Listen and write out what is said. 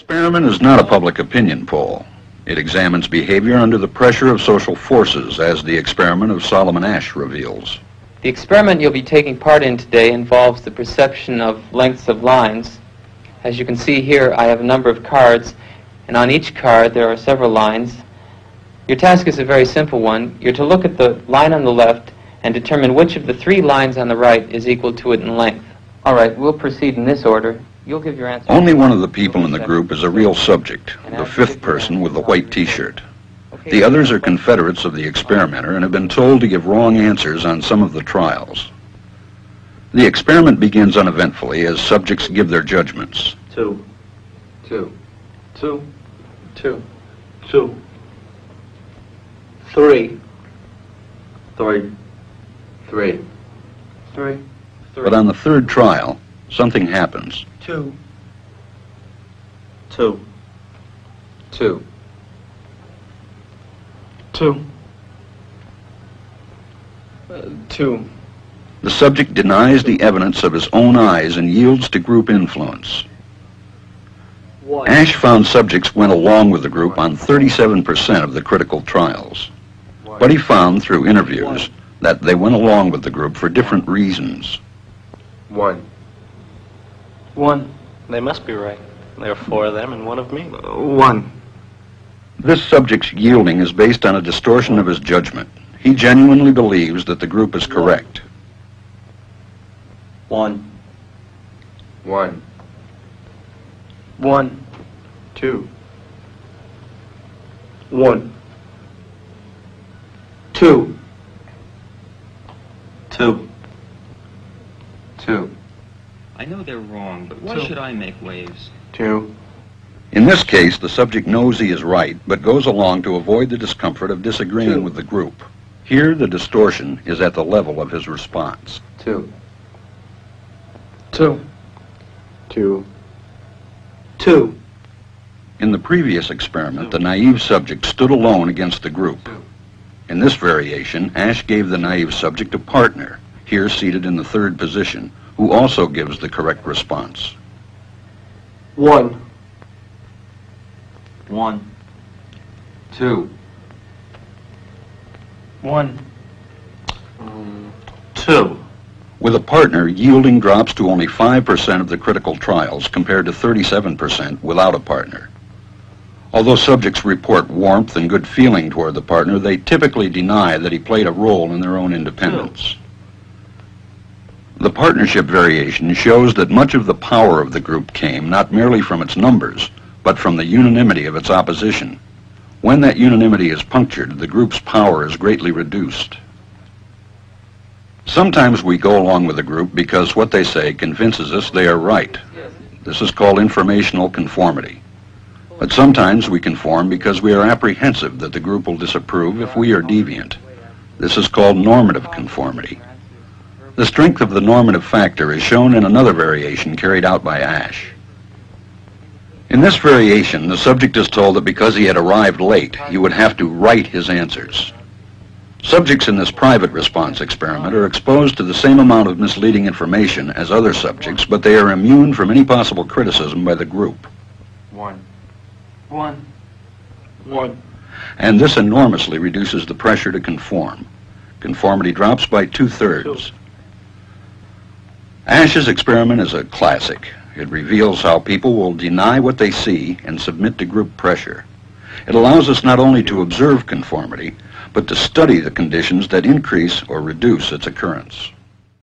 Experiment is not a public opinion poll. It examines behavior under the pressure of social forces, as the experiment of Sólomon Ας reveals. The experiment you'll be taking part in today involves the perception of lengths of lines. As you can see here, I have a number of cards, and on each card there are several lines. Your task is a very simple one. You're to look at the line on the left and determine which of the three lines on the right is equal to it in length. All right, we'll proceed in this order. You'll give your answer. Only one of the people in the group is a real subject, the fifth person with the white T-shirt. The others are confederates of the experimenter and have been told to give wrong answers on some of the trials. The experiment begins uneventfully as subjects give their judgments. 2, 2, 2, 2, 2, 3, 3, 3, 3. But on the third trial, something happens. 2, 2, 2, 2, 2. The subject denies the evidence of his own eyes and yields to group influence. Asch found subjects went along with the group on 37% of the critical trials. But he found through interviews that they went along with the group for different reasons. 1. 1. They must be right. There are 4 of them and 1 of me. 1. This subject's yielding is based on a distortion of his judgment. He genuinely believes that the group is correct. 1. 1. 1. 2. 1. 2. 2. 2. I know they're wrong, but why should I make waves? 2. In this case, the subject knows he is right, but goes along to avoid the discomfort of disagreeing with the group. Here, the distortion is at the level of his response. 2. 2. 2. 2. In the previous experiment, the naive subject stood alone against the group. In this variation, Asch gave the naive subject a partner, here seated in the third position, who also gives the correct response. 1. 1. 2. 1. 2. With a partner, yielding drops to only 5% of the critical trials compared to 37% without a partner. Although subjects report warmth and good feeling toward the partner, they typically deny that he played a role in their own independence. The partnership variation shows that much of the power of the group came not merely from its numbers, but from the unanimity of its opposition. When that unanimity is punctured, the group's power is greatly reduced. Sometimes we go along with the group because what they say convinces us they are right. This is called informational conformity. But sometimes we conform because we are apprehensive that the group will disapprove if we are deviant. This is called normative conformity. The strength of the normative factor is shown in another variation carried out by Asch. In this variation, the subject is told that because he had arrived late, he would have to write his answers. Subjects in this private response experiment are exposed to the same amount of misleading information as other subjects, but they are immune from any possible criticism by the group. 1. 1. 1. And this enormously reduces the pressure to conform. Conformity drops by 2/3. Asch's experiment is a classic. It reveals how people will deny what they see and submit to group pressure. It allows us not only to observe conformity, but to study the conditions that increase or reduce its occurrence.